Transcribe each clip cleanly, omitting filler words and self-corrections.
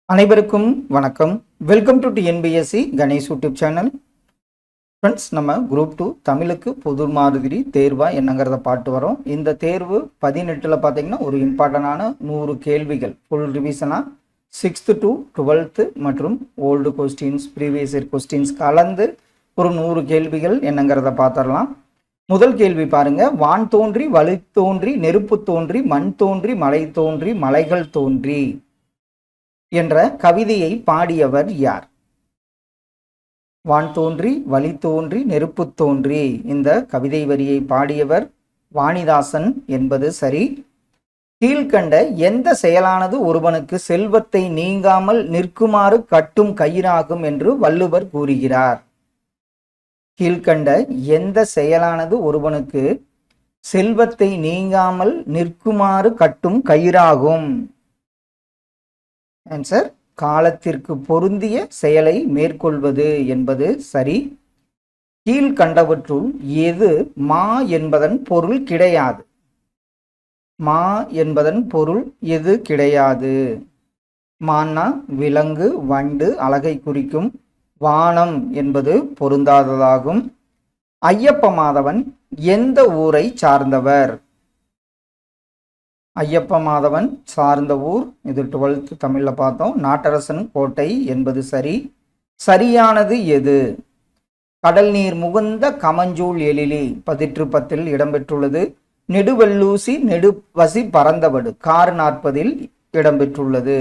அனைவருக்கும் வணக்கம். Welcome to TNPSC Ganesh YouTube channel. Friends, நம்ம குரூப் 2 தமிழுக்கு பொது மாதிரி தேர்வா என்னங்கிறத பார்த்து வரோம். இந்த தேர்வு 18ல் பார்த்தீங்கன்னா ஒரு இம்பார்ட்டண்டான 100 கேள்விகள் ஃபுல் ரிவிஷனாக 6th to 12th மற்றும் old questions previous year questions கலந்து ஒரு 100 கேள்விகள் என்னங்கிறத பார்த்துடலாம். முதல் கேள்வி பாருங்க. வான் தோன்றி வழி தோன்றி நெருப்பு தோன்றி மண் தோன்றி மலை தோன்றி மலைகள் தோன்றி என்ற கவிதையை பாடியவர் யார்? வான் தோன்றி வழி தோன்றி நெருப்பு தோன்றி இந்த கவிதை வரியை பாடியவர் வாணிதாசன் என்பது சரி. கீழ்கண்ட எந்த செயலானது ஒருவனுக்கு செல்வத்தை நீங்காமல் நிற்குமாறு கட்டும் கயிறாகும் என்று வள்ளுவர் கூறுகிறார்? கீழ்கண்ட எந்த செயலானது ஒருவனுக்கு செல்வத்தை நீங்காமல் நிற்குமாறு கட்டும் கயிறாகும்? ஆன்சர், காலத்திற்கு பொருந்திய செயலை மேற்கொள்வது என்பது சரி. கீழ்கண்டவற்றுள் எது மா என்பதன் பொருள் கிடையாது? மா என்பதன் பொருள் எது கிடையாது? மான்னா விலங்கு, வண்டு, அழகை குறிக்கும். வானம் என்பது பொருந்தாததாகும். ஐயப்ப மாதவன் எந்த ஊரை சார்ந்தவர்? ஐயப்ப மாதவன் சார்ந்த ஊர், இது 12th தமிழ்ல பார்த்தோம், நாட்டரசன் கோட்டை என்பது சரி. சரியானது எது? கடல் நீர் முகுந்த கமஞ்சூள் எழிலி 10 இடம்பெற்றுள்ளது. நெடுவெல்லூசி நெடுவசி பறந்தவடு கார் 40 இடம்பெற்றுள்ளது.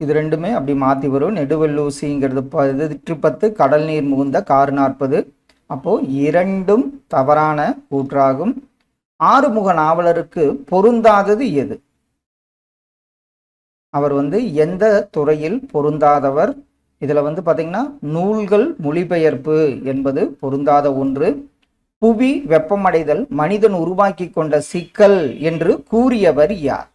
இது ரெண்டுமே அப்படி மாற்றி வரும். நெடுவெல்லூசிங்கிறது 10 கடல் நீர் முகுந்த கார் 40. அப்போ இரண்டும் தவறான கூற்றாகும். ஆறுமுக நாவலருக்கு பொருந்தாதது எது? அவர் எந்த துறையில் பொருந்தாதவர்? இதுல பார்த்தீங்கன்னா நூல்கள் மொழிபெயர்ப்பு என்பது பொருந்தாத ஒன்று. புவி வெப்பமடைதல் மனிதன் உருவாக்கி கொண்ட சிக்கல் என்று கூறியவர் யார்?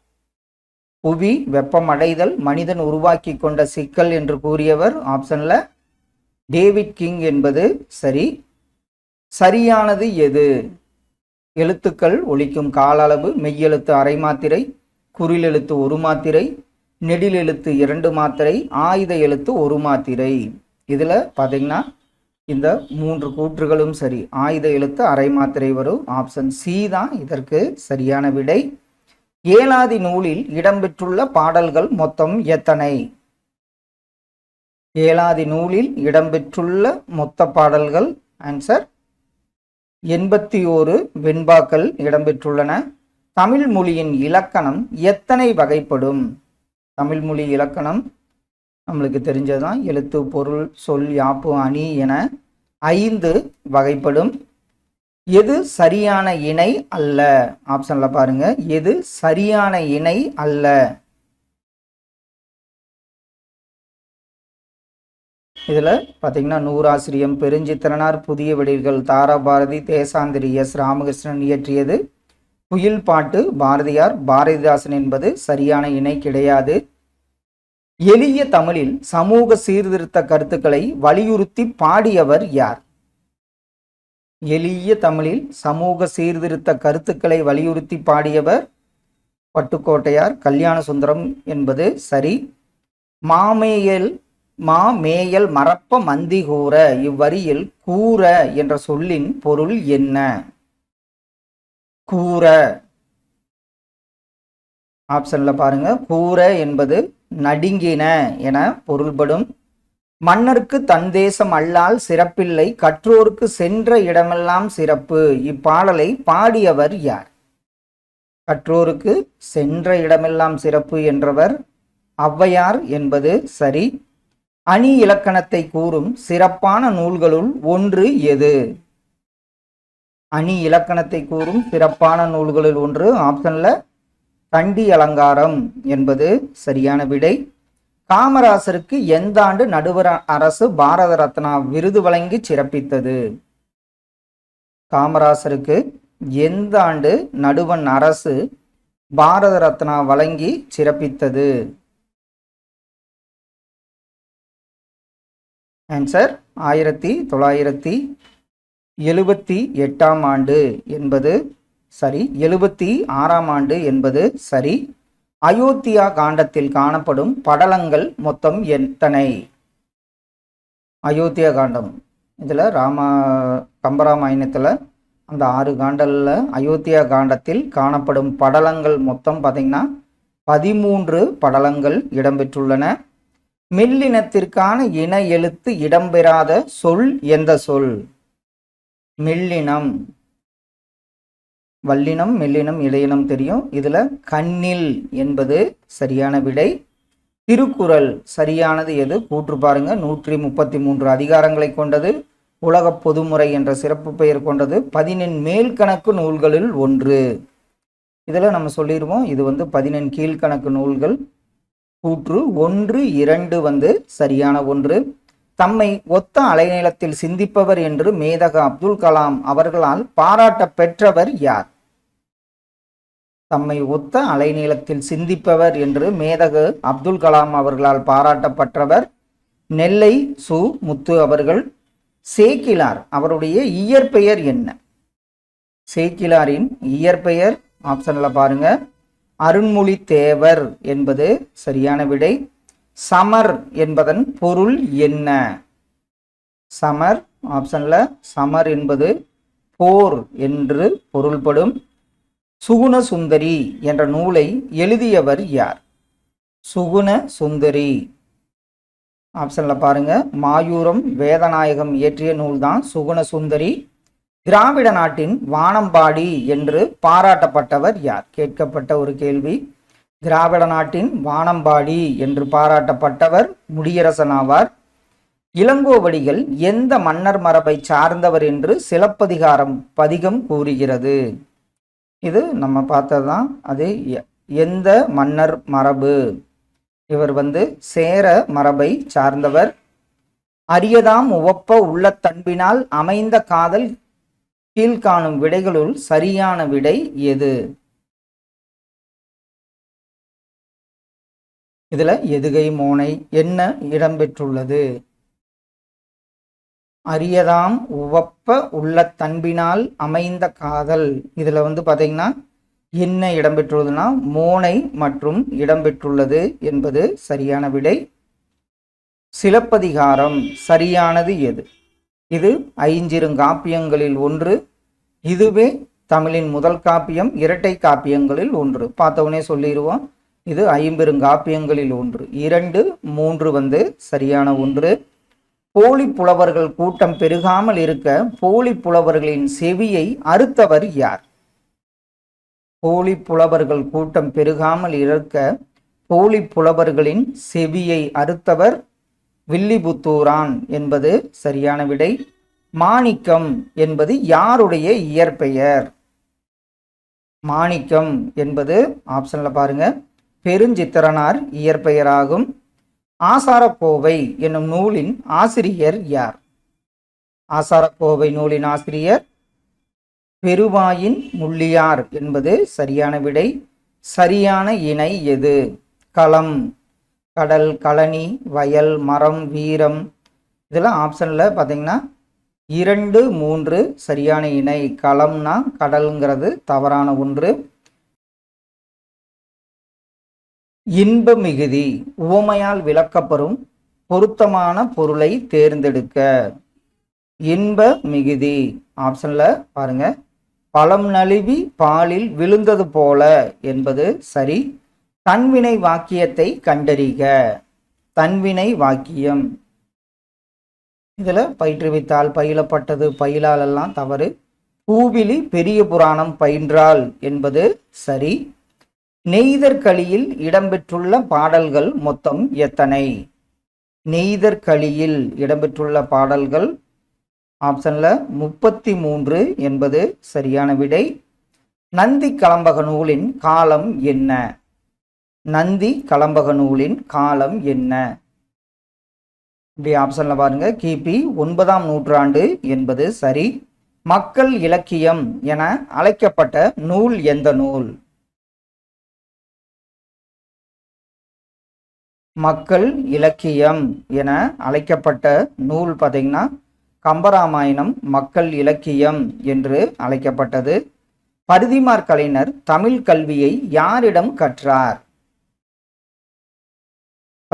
புவி வெப்பமடைதல் மனிதன் உருவாக்கி கொண்ட சிக்கல் என்று கூறியவர் ஆப்ஷன்ல டேவிட் கிங் என்பது சரி. சரியானது எது? எழுத்துக்கள் ஒலிக்கும் கால அளவு மெய்யெழுத்து அரை மாத்திரை, குறில் எழுத்து 1 மாத்திரை, நெடில் எழுத்து 2 மாத்திரை, ஆயுத எழுத்து 1 மாத்திரை. இதுல பார்த்தீங்கன்னா இந்த 3 கூற்றுகளும் சரி. ஆயுத எழுத்து அரை மாத்திரை வரும். ஆப்ஷன் சி தான் இதற்கு சரியான விடை. ஏலாதி நூலில் இடம்பெற்றுள்ள பாடல்கள் மொத்தம் எத்தனை? ஏலாதி நூலில் இடம்பெற்றுள்ள மொத்த பாடல்கள் ஆன்சர் 81 வெண்பாக்கள் இடம்பெற்றுள்ளன. தமிழ் மொழியின் இலக்கணம் எத்தனை வகைப்படும்? தமிழ் மொழி இலக்கணம் நம்மளுக்கு தெரிஞ்சதுதான். எழுத்து, பொருள், சொல், யாப்பு, அணி என 5 வகைப்படும். எது சரியான இணை அல்ல? ஆப்ஷன்ல பாருங்க. எது சரியான இணை அல்ல? இதில் பார்த்தீங்கன்னா நூறாசிரியம், பெருஞ்சித்திரனார், புதிய வெடில்கள் தாராபாரதி, தேசாந்திரி எஸ் ராமகிருஷ்ணன் இயற்றியது. குயில் பாட்டு பாரதியார், பாரதிதாசன் என்பது சரியான இணை கிடையாது. எளிய தமிழில் சமூக சீர்திருத்த கருத்துக்களை வலியுறுத்தி பாடியவர் யார்? எளிய தமிழில் சமூக சீர்திருத்த கருத்துக்களை வலியுறுத்தி பாடியவர் பட்டுக்கோட்டையார், கல்யாண சுந்தரம் என்பது சரி. மாமேயல் மறப்ப மந்தி கூற இவ்வரியில் கூற என்ற சொல்லின் பொருள் என்ன? கூற ஆப்ஷன்ல பாருங்க. கூற என்பது நடுங்கின என பொருள்படும். மன்னருக்கு தன் தேசம் அல்லால் சிறப்பில்லை, கற்றோருக்கு சென்ற இடமெல்லாம் சிறப்பு. இப்பாடலை பாடியவர் யார்? கற்றோருக்கு சென்ற இடமெல்லாம் சிறப்பு என்றவர் ஔவையார் என்பது சரி. அணி இலக்கணத்தை கூறும் சிறப்பான நூல்களுள் ஒன்று எது? அணி இலக்கணத்தை கூறும் சிறப்பான நூல்களில் ஒன்று ஆப்ஷன்ல தண்டி அலங்காரம் என்பது சரியான விடை. காமராசருக்கு எந்த ஆண்டு நடுவர் அரசு பாரத ரத்னா விருது வழங்கி சிறப்பித்தது? காமராசருக்கு எந்த ஆண்டு நடுவண் அரசு பாரத ரத்னா வழங்கி சிறப்பித்தது? ஆன்சர் 1978 ஆண்டு என்பது சரி. 76 ஆண்டு என்பது சரி. அயோத்தியா காண்டத்தில் காணப்படும் படலங்கள் மொத்தம் எத்தனை? அயோத்தியா காண்டம் இதில் கம்பராமாயணத்தில் அந்த 6 காண்டலில் அயோத்தியா காண்டத்தில் காணப்படும் படலங்கள் மொத்தம் பார்த்திங்கன்னா 13 படலங்கள் இடம்பெற்றுள்ளன. மெல்லினத்திற்கான இன எழுத்து இடம்பெறாத சொல் எந்த சொல்? மெல்லினம். வல்லினம், மெல்லினம், இடையினம் தெரியும். இதில் கண்ணில் என்பது சரியான விடை. திருக்குறள் சரியானது எது? கூற்று பாருங்க. 133 அதிகாரங்களை கொண்டது. உலக பொதுமுறை என்ற சிறப்பு பெயர் கொண்டது. 14 மேல்கணக்கு நூல்களில் ஒன்று. இதில் நம்ம சொல்லிடுவோம், இது 14 கீழ்கணக்கு நூல்கள். கூற்று 1, 2 சரியான ஒன்று. தம்மை ஒத்த அலைநீளத்தில் சிந்திப்பவர் என்று மேதக அப்துல் கலாம் அவர்களால் பாராட்ட பெற்றவர் யார்? தம்மை ஒத்த அலைநீளத்தில் சிந்திப்பவர் என்று மேதகு அப்துல் கலாம் அவர்களால் பாராட்டப்பட்டவர் நெல்லை சு. முத்து அவர்கள். சேக்கிலார் அவருடைய இயற்பெயர் என்ன? சேக்கிலாரின் இயற்பெயர் ஆப்ஷன்ல பாருங்க, அருண்மொழி தேவர் என்பது சரியான விடை. சமர் என்பதன் பொருள் என்ன? சமர் ஆப்ஷன்ல சமர் என்பது போர் என்று பொருள்படும். சுகுண சுந்தரி என்ற நூலை எழுதியவர் யார்? சுகுண சுந்தரி ஆப்ஷன்ல பாருங்க, மாயூரம் வேதநாயகம் இயற்றிய நூல்தான் சுகுண சுந்தரி. திராவிட நாட்டின் வானம்பாடி என்று பாராட்டப்பட்டவர் யார்? கேட்கப்பட்ட ஒரு கேள்வி. திராவிட நாட்டின் வானம்பாடி என்று பாராட்டப்பட்டவர் முடியரசன் ஆவார். இளங்கோவடிகள் எந்த மன்னர் மரபை சார்ந்தவர் என்று சிலப்பதிகாரம் பதிகம் கூறுகிறது? இது நம்ம பார்த்ததுதான். அது எந்த மன்னர் மரபு? இவர் சேர மரபை சார்ந்தவர். அரியதாம் உவப்ப உள்ள தன்பினால் அமைந்த காதல் கீழ்காணும் விடைகளுள் சரியான விடை எது? இதுல எதுகை மோனை என்ன இடம்பெற்றுள்ளது? அரியதாம் உவப்ப உள்ள தன்பினால் அமைந்த காதல். இதுல பாத்தீங்கன்னா என்ன இடம்பெற்றுள்ளதுன்னா மோனை மற்றும் இடம்பெற்றுள்ளது என்பது சரியான விடை. சிலப்பதிகாரம் சரியானது எது? இது ஐஞ்சிறுகாப்பியங்களில் ஒன்று. இதுவே தமிழின் முதல் காப்பியம், இரட்டை காப்பியங்களில் ஒன்று. பார்த்தவனே சொல்லிடுவோம், இது 50 காப்பியங்களில் ஒன்று. 2, 3 சரியான ஒன்று. போலி புலவர்கள் கூட்டம் பெருகாமல் இருக்க போலி புலவர்களின் செவியை அறுத்தவர் யார்? போலி புலவர்கள் கூட்டம் பெருகாமல் இருக்க போலி புலவர்களின் செவியை அறுத்தவர் வில்லிபுத்தூரான் என்பது சரியான விடை. மாணிக்கம் என்பது யாருடைய இயற்பெயர்? மாணிக்கம் என்பது ஆப்ஷன்ல பாருங்க, பெருஞ்சித்திரனார் இயற்பெயராகும். ஆசாரக்கோவை என்னும் நூலின் ஆசிரியர் யார்? ஆசாரக்கோவை நூலின் ஆசிரியர் பெருவாயின் முள்ளியார் என்பது சரியான விடை. சரியான இணை எது? களம். கடல், கழனி, வயல், மரம், வீரம். இதெல்லாம் ஆப்ஷன்ல பார்த்தீங்கன்னா 2, 3 சரியான இணை. களம்னா கடல்ங்கிறது தவறான ஒன்று. இன்ப மிகுதி உவமையால் விளக்கப்படும் பொருத்தமான பொருளை தேர்ந்தெடுக்க. இன்ப மிகுதி ஆப்ஷன்ல பாருங்க, பழம் நழுவி பாலில் விழுந்தது போல என்பது சரி. தன்வினை வாக்கியத்தை கண்டறிக. தன்வினை வாக்கியம் இதுல பயிற்றுவித்தால், பயிலப்பட்டது, பயிலால் எல்லாம் தவறு. பூவிலி பெரிய புராணம் பயின்றாள் என்பது சரி. நெய்தற்களியில் இடம்பெற்றுள்ள பாடல்கள் மொத்தம் எத்தனை? நெய்தற்களியில் இடம்பெற்றுள்ள பாடல்கள் ஆப்ஷன்ல 33 என்பது சரியான விடை. நந்தி கலம்பக நூலின் காலம் என்ன? நந்தி கலம்பக நூலின் காலம் என்ன? இப்படி ஆப்ஷன்ல பாருங்க, கிபி 9ஆம் நூற்றாண்டு என்பது சரி. மக்கள் இலக்கியம் என அழைக்கப்பட்ட நூல் எந்த நூல்? மக்கள் இலக்கியம் என அழைக்கப்பட்ட நூல் பார்த்தீங்கன்னா கம்பராமாயணம் மக்கள் இலக்கியம் என்று அழைக்கப்பட்டது. பரிதிமாற் கலைஞர் தமிழ் கல்வியை யாரிடம் கற்றார்?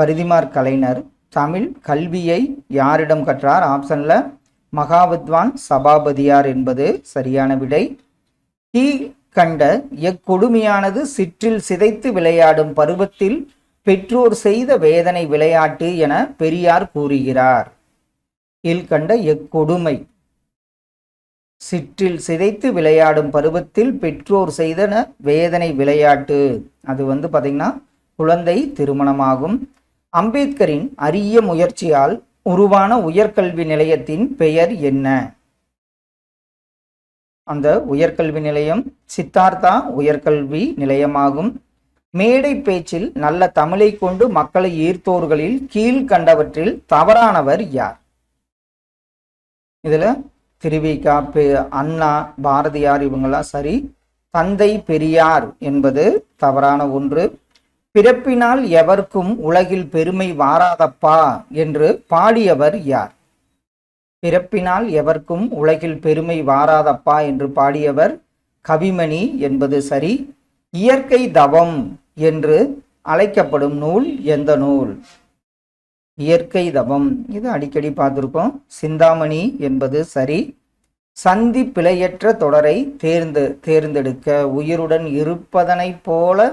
பரிதிமாற் கலைஞர் தமிழ் கல்வியை யாரிடம் கற்றார்? ஆப்ஷன்ல மகாவித்வான் சபாபதியார் என்பது சரியான விடை. கீழ்கண்ட எக்கொடுமையானது சிற்றில் சிதைத்து விளையாடும் பருவத்தில் பெற்றோர் செய்த வேதனை விளையாட்டு என பெரியார் கூறுகிறார். கீழ்கண்ட எக்கொடுமை சிற்றில் சிதைத்து விளையாடும் பருவத்தில் பெற்றோர் செய்த வேதனை விளையாட்டு, அது பார்த்தீங்கன்னா குழந்தை திருமணமாகும். அம்பேத்கரின் அரிய முயற்சியால் உருவான உயர்கல்வி நிலையத்தின் பெயர் என்ன? அந்த உயர்கல்வி நிலையம் சித்தார்த்தா உயர்கல்வி நிலையமாகும். மேடை பேச்சில் நல்ல தமிழை கொண்டு மக்களை ஈர்த்தோர்களில் கீழ்கண்டவற்றில் தவறானவர் யார்? இதுல திருவிக, அண்ணா, பாரதியார் இவங்கெல்லாம் சரி. தந்தை பெரியார் என்பது தவறான ஒன்று. பிறப்பினால் எவர்க்கும் உலகில் பெருமை வாராதப்பா என்று பாடியவர் யார்? பிறப்பினால் எவர்க்கும் உலகில் பெருமை வாராதப்பா என்று பாடியவர் கவிமணி என்பது சரி. இயற்கை தவம் என்று அழைக்கப்படும் நூல் எந்த நூல்? இயற்கை தவம், இது அடிக்கடி பார்த்துருக்கோம். சிந்தாமணி என்பது சரி. சந்தி பிழையற்ற தொடரை தேர்ந்தெடுக்க உயிருடன் இருப்பதனை போல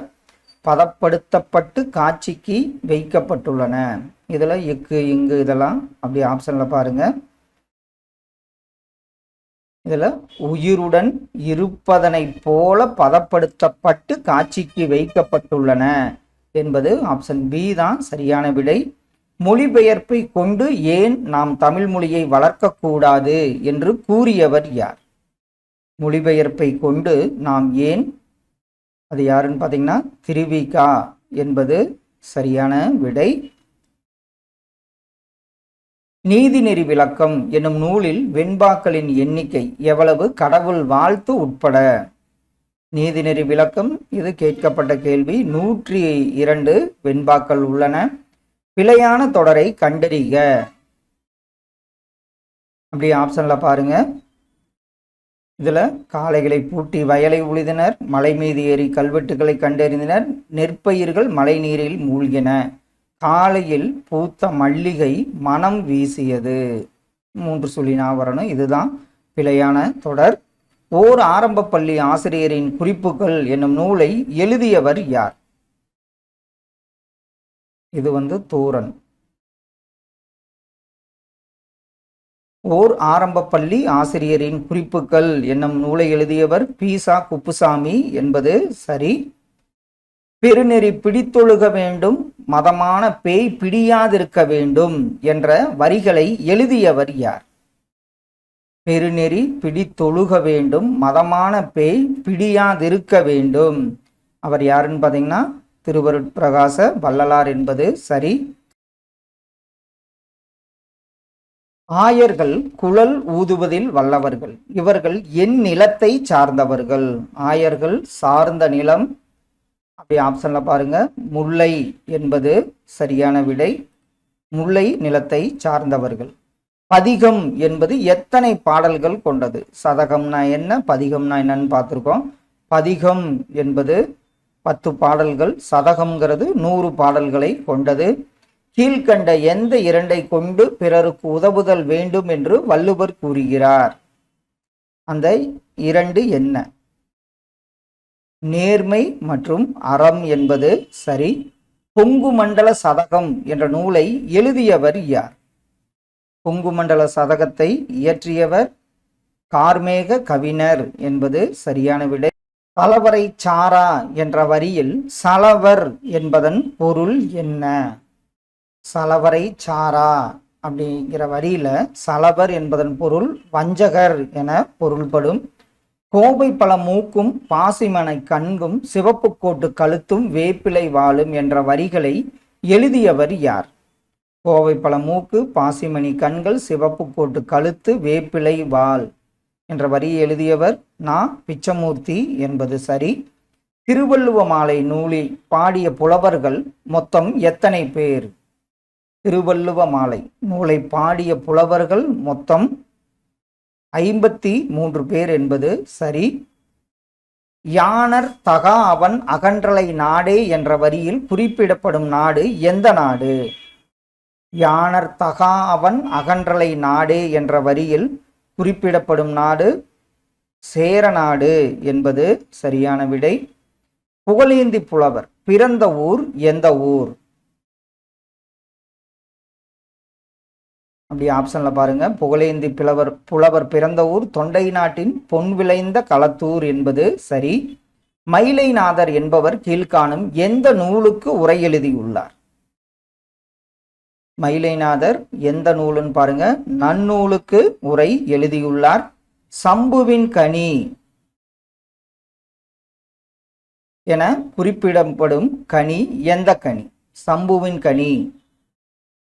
பதப்படுத்தப்பட்டு காட்சிக்கு வைக்கப்பட்டுள்ளன. இதுல இக்கு இங்கு இதெல்லாம் அப்படி ஆப்ஷன்ல பாருங்க. இதுல உயிருடன் இருப்பதனை போல பதப்படுத்தப்பட்டு காட்சிக்கு வைக்கப்பட்டுள்ளன என்பது ஆப்ஷன் பி தான் சரியான விடை. மொழிபெயர்ப்பை கொண்டு ஏன் நாம் தமிழ் மொழியை வளர்க்கக்கூடாது என்று கூறியவர் யார்? மொழிபெயர்ப்பை கொண்டு நாம் ஏன், அது யாருன்னு பார்த்தீங்கன்னா திருவிக என்பது சரியான விடை. நீதிநெறி விளக்கம் என்னும் நூலில் வெண்பாக்களின் எண்ணிக்கை எவ்வளவு? கடவுள் வாழ்த்து உட்பட. நீதிநெறி விளக்கம் இது கேட்கப்பட்ட கேள்வி. 102 வெண்பாக்கள் உள்ளன. பிழையான தொடரை கண்டறிக. அப்படி ஆப்ஷன்ல பாருங்க. இதுல காளைகளை பூட்டி வயலை உழுதினர், மலை மீது ஏறி கல்வெட்டுகளை கண்டறிந்தனர், நெற்பயிர்கள் மழை நீரில் மூழ்கின, காலையில் பூத்த மல்லிகை மனம் வீசியது. 3 சொல்லினா வரணும். இதுதான் பிழையான தொடர். ஓர் ஆரம்ப பள்ளி ஆசிரியரின் குறிப்புகள் என்னும் நூலை எழுதியவர் யார்? இது தூரன். ஓர் ஆரம்ப பள்ளி ஆசிரியரின் குறிப்புகள் என்னும் நூலை எழுதியவர் பீசா குப்புசாமி என்பது சரி. பெருநெறி பிடித்தொழுக வேண்டும், மதமான பேய் பிடியாதிருக்க வேண்டும் என்ற வரிகளை எழுதியவர் யார்? பெருநெறி பிடித்தொழுக வேண்டும், மதமான பேய் பிடியாதிருக்க வேண்டும். அவர் யாருன்னு பார்த்தீங்கன்னா திருவருட்பிரகாச வள்ளலார் என்பது சரி. ஆயர்கள் குழல் ஊதுவதில் வல்லவர்கள். இவர்கள் என் நிலத்தை சார்ந்தவர்கள். ஆயர்கள் சார்ந்த நிலம் அப்படி ஆப்ஷன்ல பாருங்க. முல்லை என்பது சரியான விடை. முல்லை நிலத்தை சார்ந்தவர்கள். பதிகம் என்பது எத்தனை பாடல்கள் கொண்டது? சதகம்னா என்ன, பதிகம்னா என்னன்னு பார்த்துருக்கோம். பதிகம் என்பது 10 பாடல்கள், சதகம்ங்கிறது 100 பாடல்களை கொண்டது. கீழ்கண்ட எந்த 2ஐ கொண்டு பிறருக்கு உதவுதல் வேண்டும் என்று வள்ளுவர் கூறுகிறார்? அந்த 2 என்ன? நேர்மை மற்றும் அறம் என்பது சரி. பொங்கு மண்டல சதகம் என்ற நூலை எழுதியவர் யார்? பொங்கு மண்டல சதகத்தை இயற்றியவர் கார்மேக கவிஞர் என்பது சரியான விடை. சலவரை சாரா என்ற வரியில் சலவர் என்பதன் பொருள் என்ன? சலவரை சாரா அப்படிங்கிற வரியில சலவர் என்பதன் பொருள் வஞ்சகர் என பொருள்படும். கோவை பழ மூக்கும் பாசிமனை கண்கும் சிவப்பு கோட்டு கழுத்தும் வேப்பிலை வாழும் என்ற வரிகளை எழுதியவர் யார்? கோவை பழ மூக்கு, பாசிமணி கண்கள், சிவப்பு கோட்டு கழுத்து, வேப்பிலை வாள் என்ற வரியை எழுதியவர் பிச்சமூர்த்தி என்பது சரி. திருவள்ளுவ மாலை நூலில் பாடிய புலவர்கள் மொத்தம் எத்தனை பேர்? திருவள்ளுவ மாலை நூலை பாடிய புலவர்கள் மொத்தம் 53 பேர் என்பது சரி. யானர் தகா அவன் அகன்றலை நாடே என்ற வரியில் குறிப்பிடப்படும் நாடு எந்த நாடு? யானர் தகா அவன் அகன்றலை நாடே என்ற வரியில் குறிப்பிடப்படும் நாடு சேரநாடு என்பது சரியான விடை. புகழேந்தி புலவர் பிறந்த ஊர் எந்த ஊர்? அப்படி ஆப்ஷன்ல பாருங்க. புகழேந்தி புலவர் பிறந்த ஊர் தொண்டை நாட்டின் பொன் விளைந்த களத்தூர் என்பது சரி. மயிலைநாதர் என்பவர் கீழ்காணும் எந்த நூலுக்கு உரை எழுதியுள்ளார்? மயிலைநாதர் எந்த நூலுன்னு பாருங்க. நன்னூலுக்கு உரை எழுதியுள்ளார். சம்புவின் கனி என குறிப்பிடப்படும் கனி எந்த கனி? சம்புவின் கனி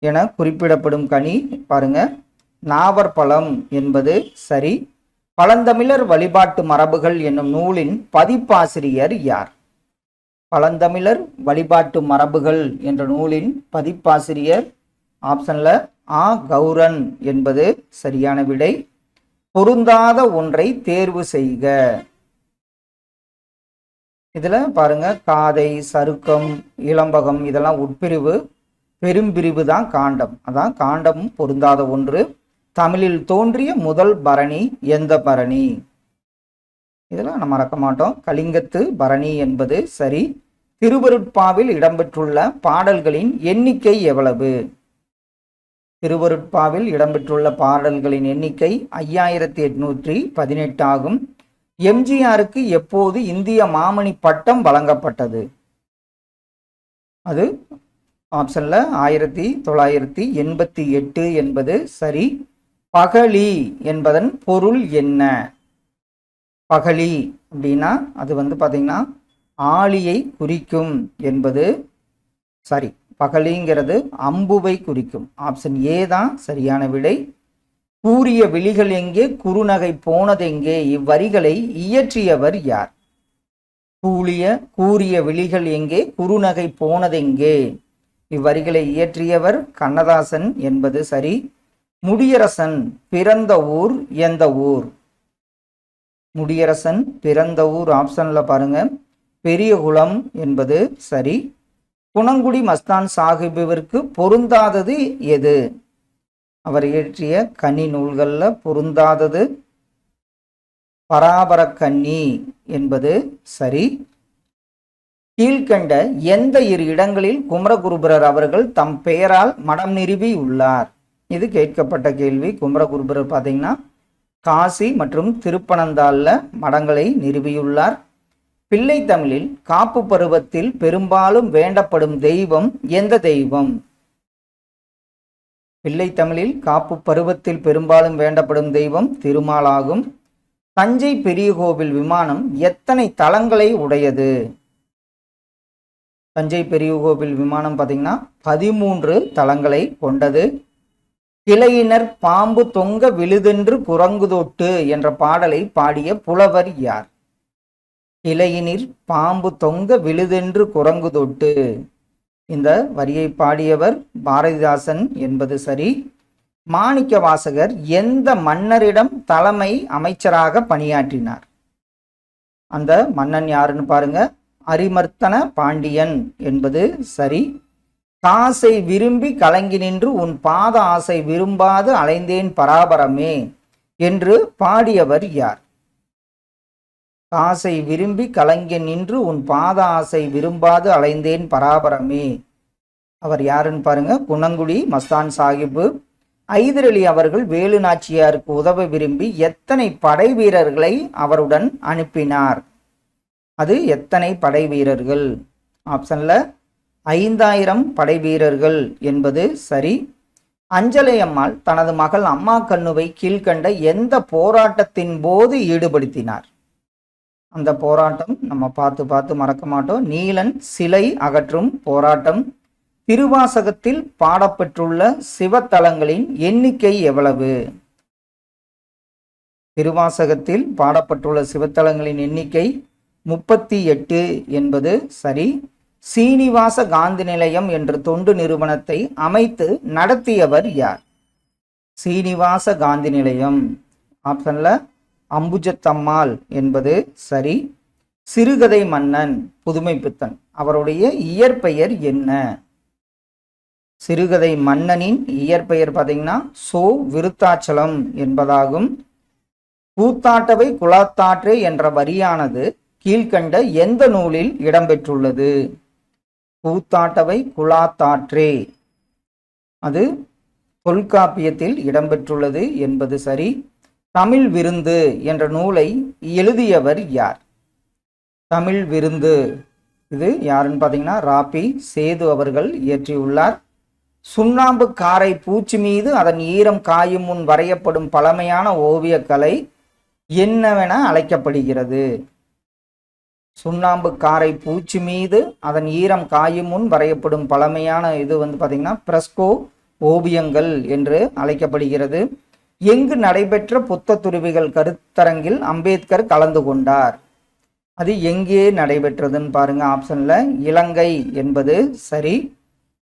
என குறிப்பிடப்படும் கனி பாருங்க நாவற்பழம் என்பது சரி. பழந்தமிழர் வழிபாட்டு மரபுகள் என்னும் நூலின் பதிப்பாசிரியர் யார்? பழந்தமிழர் வழிபாட்டு மரபுகள் என்ற நூலின் பதிப்பாசிரியர் ஆப்ஷன்ல ஆ கௌரன் என்பது சரியான விடை. பொருந்தாத ஒன்றை தேர்வு செய்க. இதுல பாருங்க காதை, சருக்கம், இளம்பகம் இதெல்லாம் உட்பிரிவு. பெரும்பிரிவு தான் காண்டம். அதான் காண்டமும் பொருந்தாத ஒன்று. தமிழில் தோன்றிய முதல் பரணி எந்த பரணி? இதெல்லாம் நம்ம மறக்க மாட்டோம். கலிங்கத்து பரணி என்பது சரி. திருவருட்பாவில் இடம்பெற்றுள்ள பாடல்களின் எண்ணிக்கை எவ்வளவு? திருவருட்பாவில் இடம்பெற்றுள்ள பாடல்களின் எண்ணிக்கை 5818 ஆகும். எம்ஜிஆருக்கு எப்போது இந்திய மாமணி பட்டம் வழங்கப்பட்டது? அது ஆப்ஷன்ல 1988 என்பது சரி. பகலி என்பதன் பொருள் என்ன? பகலி அப்படின்னா அது பாத்தீங்கன்னா ஆளியை குறிக்கும் என்பது சரி. பகலிங்கிறது அம்புவை குறிக்கும். ஆப்ஷன் ஏ தான் சரியான விடை. கூறிய விழிகள் எங்கே, குறுநகை போனதெங்கே இவ்வரிகளை இயற்றியவர் யார்? கூறிய விழிகள் எங்கே, குறுநகை போனதெங்கே இவ்வரிகளை இயற்றியவர் கண்ணதாசன் என்பது சரி. முடியரசன் பிறந்த ஊர் எந்த ஊர்? முடியரசன் பிறந்த ஊர் ஆப்ஷன்ல பாருங்க பெரியகுளம் என்பது சரி. குணங்குடி மஸ்தான் சாஹிபிற்கு பொருந்தாதது எது? அவர் இயற்றிய கனி நூல்கள்ல பொருந்தாதது பராபரக்கன்னி என்பது சரி. கீழ்கண்ட எந்த இரு இடங்களில் குமரகுருபரர் அவர்கள் தம் பெயரால் மடம் நிறுவி உள்ளார்? இது கேட்கப்பட்ட கேள்வி. குமரகுருபரர் பார்த்தீங்கன்னா காசி மற்றும் திருப்பனந்தாள்ல மடங்களை நிறுவியுள்ளார். பிள்ளை தமிழில் காப்பு பருவத்தில் பெரும்பாலும் வேண்டப்படும் தெய்வம் எந்த தெய்வம்? பிள்ளை தமிழில் காப்பு பருவத்தில் பெரும்பாலும் வேண்டப்படும் தெய்வம் திருமாலாகும். தஞ்சை பெரிய கோவில் விமானம் எத்தனை தளங்களை உடையது? தஞ்சை பெரிய கோவில் விமானம் பார்த்தீங்கன்னா 13 தளங்களை கொண்டது. கிளையினர் பாம்பு தொங்க விழுதென்று குரங்குதொட்டு என்ற பாடலை பாடிய புலவர் யார்? கிளையினிர் பாம்பு தொங்க விழுதென்று குரங்குதொட்டு இந்த வரியை பாடியவர் பாரதிதாசன் என்பது சரி. மாணிக்க வாசகர் எந்த மன்னரிடம் தலைமை அமைச்சராக பணியாற்றினார்? அந்த மன்னன் யாருன்னு பாருங்க அரிமர்த்தன பாண்டியன் என்பது சரி. காசை விரும்பி கலங்கி நின்று உன் பாத ஆசை விரும்பாது அலைந்தேன் பராபரமே என்று பாடியவர் யார்? காசை விரும்பி கலங்கி நின்று உன் பாத ஆசை விரும்பாது அலைந்தேன் பராபரமே அவர் யாருன்னு பாருங்க குணங்குடி மஸ்தான் சாஹிப். ஐதர் அலி அவர்கள் வேலு நாச்சியாருக்கு உதவ விரும்பி எத்தனை படை வீரர்களை அவருடன் அனுப்பினார்? அது எத்தனை படை வீரர்கள்? ஆப்ஷன்ல 5000 படை வீரர்கள் என்பது சரி. அஞ்சலை அம்மாள் தனது மகள் அம்மா கண்ணுவை கீழ்கண்ட எந்த போராட்டத்தின் போது ஈடுபடுத்தினார்? அந்த போராட்டம் நம்ம பார்த்து மறக்க மாட்டோம். நீலன் சிலை அகற்றும் போராட்டம். திருவாசகத்தில் பாடப்பெற்றுள்ள சிவத்தலங்களின் எண்ணிக்கை எவ்வளவு? திருவாசகத்தில் பாடப்பட்டுள்ள சிவத்தலங்களின் எண்ணிக்கை 38 என்பது சரி. சீனிவாச காந்தி நிலையம் என்ற தொண்டு நிறுவனத்தை அமைத்து நடத்தியவர் யார்? சீனிவாச காந்தி நிலையம் ஆப்ஷன்ல அம்புஜத்தம்மாள் என்பது சரி. சிறுகதை மன்னன் புதுமைப்பித்தன் அவருடைய இயற்பெயர் என்ன? சிறுகதை மன்னனின் இயற்பெயர் பார்த்தீங்கன்னா சோ விருத்தாச்சலம் என்பதாகும். கூத்தாட்டவை குலாத்தாற்றே என்ற வரியானது கீழ்கண்ட எந்த நூலில் இடம்பெற்றுள்ளது? கூத்தாட்டவை குலாத்தாற்றே அது தொல்காப்பியத்தில் இடம்பெற்றுள்ளது என்பது சரி. தமிழ் விருந்து என்ற நூலை எழுதியவர் யார்? தமிழ் விருந்து இது யாருன்னு பார்த்தீங்கன்னா ராபி சேது அவர்கள் இயற்றியுள்ளார். சுண்ணாம்பு காரை பூச்சி மீது அதன் ஈரம் காயும் முன் வரையப்படும் பழமையான ஓவியக்கலை என்னவென அழைக்கப்படுகிறது? சுண்ணாம்பு காரை பூச்சி மீது அதன் ஈரம் காயும் முன் வரையப்படும் பழமையான இது பார்த்தீங்கன்னா பிரஸ்கோ ஓவியங்கள் என்று அழைக்கப்படுகிறது. எங்கு நடைபெற்ற புத்த துறவிகள் கருத்தரங்கில் அம்பேத்கர் கலந்து கொண்டார்? அது எங்கே நடைபெற்றதுன்னு பாருங்க. ஆப்ஷன்ல இலங்கை என்பது சரி.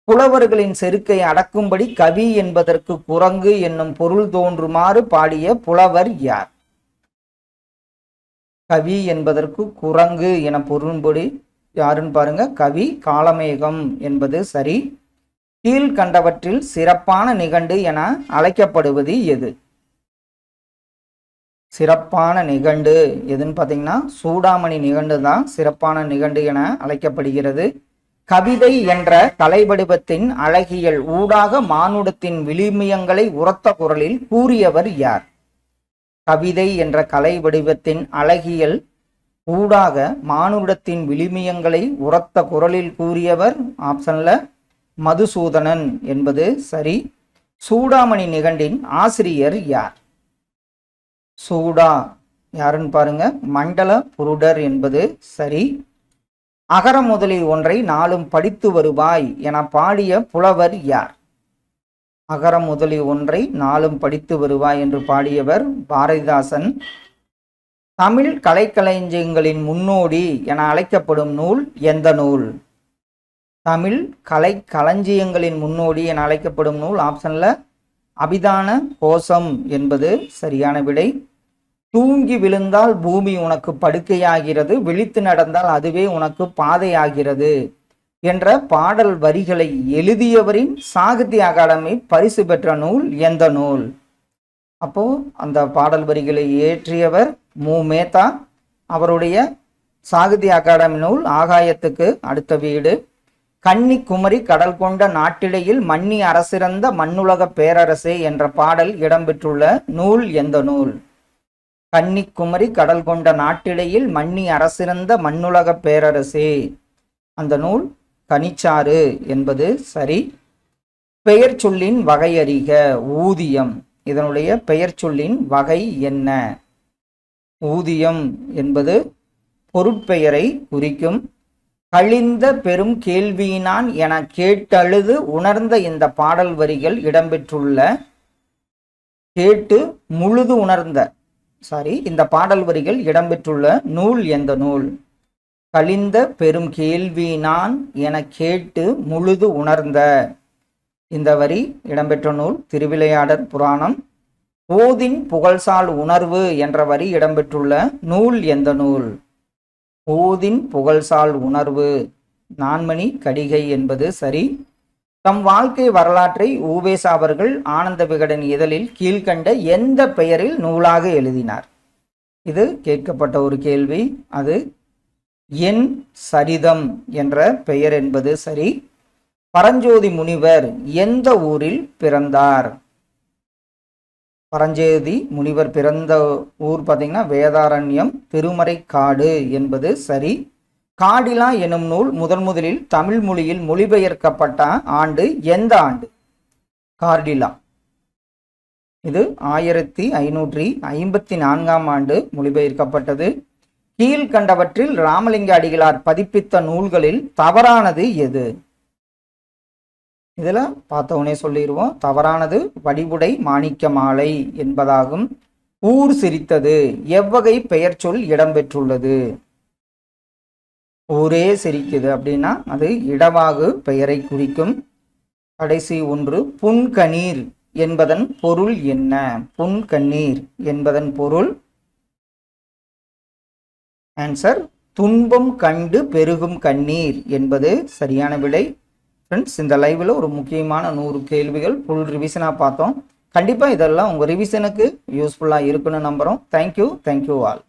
புலவர்களின் செருக்கை அடக்கும்படி கவி என்பதற்கு குரங்கு என்னும் பொருள் தோன்றுமாறு பாடிய புலவர் யார்? கவி என்பதற்கு குரங்கு என பொருள்படி யாருன்னு பாருங்க. கவி காளமேகம் என்பது சரி. கீழ்கண்டவற்றில் சிறப்பான நிகண்டு என அழைக்கப்படுவது எது? சிறப்பான நிகண்டு எதுன்னு பார்த்தீங்கன்னா சூடாமணி நிகண்டு தான் சிறப்பான நிகண்டு என அழைக்கப்படுகிறது. கவிதை என்ற கலைவடிவத்தின் அழகியல் ஊடாக மானுடத்தின் விழுமியங்களை உரத்த குரலில் கூறியவர் யார்? கவிதை என்ற கலை வடிவத்தின் அழகியல் ஊடாக மானுடத்தின் விழுமியங்களை உரத்த குரலில் கூறியவர் ஆப்ஷன்ல மதுசூதனன் என்பது சரி. சூடாமணி நிகண்டின் ஆசிரியர் யார்? சூடா யாருன்னு பாருங்க. மண்டல புருடர் என்பது சரி. அகர முதலி ஒன்றை நாளும் படித்து வருவாய் என பாடிய புலவர் யார்? அகர முதலி ஒன்றை நாளும் படித்து வருவாய் என்று பாடியவர் பாரதிதாசன். தமிழ் கலைக்களஞ்சியங்களின் முன்னோடி என அழைக்கப்படும் நூல் எந்த நூல்? தமிழ் கலைக்களஞ்சியங்களின் முன்னோடி என அழைக்கப்படும் நூல் ஆப்ஷன்ல அபிதான கோஷம் என்பது சரியான விடை. தூங்கி விழுந்தால் பூமி உனக்கு படுக்கையாகிறது, விழித்து நடந்தால் அதுவே உனக்கு பாதையாகிறது என்ற பாடல் வரிகளை எழுதியவரின் சாகித்ய அகாடமி பரிசு பெற்ற நூல் எந்த நூல்? அப்போ அந்த பாடல் வரிகளை இயற்றியவர் மு மேத்தா. அவருடைய சாகித்ய அகாடமி நூல் ஆகாயத்துக்கு அடுத்த வீடு. கன்னிக்குமரி கடல் கொண்ட நாட்டிடையில் மன்னி அரசிறந்த மண்ணுலக பேரரசே என்ற பாடல் இடம்பெற்றுள்ள நூல் எந்த நூல்? கன்னிக்குமரி கடல் கொண்ட நாட்டிடையில் மன்னி அரசிறந்த மண்ணுலக பேரரசே. அந்த நூல் கனிச்சாறு என்பது சரி. பெயர் சொல்லின் வகை அறிக. ஊதியம் இதனுடைய பெயர் சொல்லின் வகை என்ன? ஊதியம் என்பது பொருட்பெயரை குறிக்கும். கழிந்த பெரும் கேள்வியினான் என கேட்டழுது உணர்ந்த இந்த பாடல் வரிகள் இடம்பெற்றுள்ள கேட்டு முழுது உணர்ந்த இந்த பாடல் வரிகள் இடம்பெற்றுள்ள நூல் எந்த நூல்? கழிந்த பெரும் கேள்வியினான் என கேட்டு முழுது உணர்ந்த இந்த வரி இடம்பெற்ற நூல் திருவிளையாடற் புராணம். ஓதின் புகழ்சால் உணர்வு என்ற வரி இடம்பெற்றுள்ள நூல் எந்த நூல்? ஓதின் புகழ்சால் உணர்வு நான்மணி கடிகை என்பது சரி. தம் வாழ்க்கை வரலாற்றை ஊவேசா அவர்கள் ஆனந்த விகடன் இதழில் கீழ்கண்ட எந்த பெயரில் நூலாக எழுதினார்? இது கேட்கப்பட்ட ஒரு கேள்வி. அது என் சரிதம் என்ற பெயர் என்பது சரி. பரஞ்சோதி முனிவர் எந்த ஊரில் பிறந்தார்? பரஞ்சோதி முனிவர் பிறந்த ஊர் பார்த்தீங்கன்னா வேதாரண்யம் திருமறைக்காடு என்பது சரி. காடிலா எனும் நூல் முதலில் தமிழ் மொழியில் மொழிபெயர்க்கப்பட்ட ஆண்டு எந்த ஆண்டு? கார்டிலா இது 1554ஆம் ஆண்டு மொழிபெயர்க்கப்பட்டது. கீழ்கண்டவற்றில் ராமலிங்க அடிகளார் பதிப்பித்த நூல்களில் தவறானது எது? இதுல பார்த்தவனே சொல்லிடுவோம். தவறானது வடிவுடை மாணிக்க மாலை என்பதாகும். ஊர் சிரித்தது எவ்வகை பெயர் சொல் இடம்பெற்றுள்ளது? ஊரே சிரிக்குது அப்படின்னா அது இடவாகு பெயரை குறிக்கும். கடைசி ஒன்று புன்கணீர் என்பதன் பொருள் என்ன? புன்கண்ணீர் என்பதன் பொருள் ஆன்சர் துன்பம் கண்டு பெருகும் கண்ணீர் என்பது சரியான விடை. ஃப்ரெண்ட்ஸ், இந்த லைவில் ஒரு முக்கியமான 100 கேள்விகள் ஃபுல் ரிவிஷனாக பார்த்தோம். கண்டிப்பாக இதெல்லாம் உங்கள் ரிவிஷனுக்கு யூஸ்ஃபுல்லாக இருக்குன்னு நம்புகிறோம். Thank you all.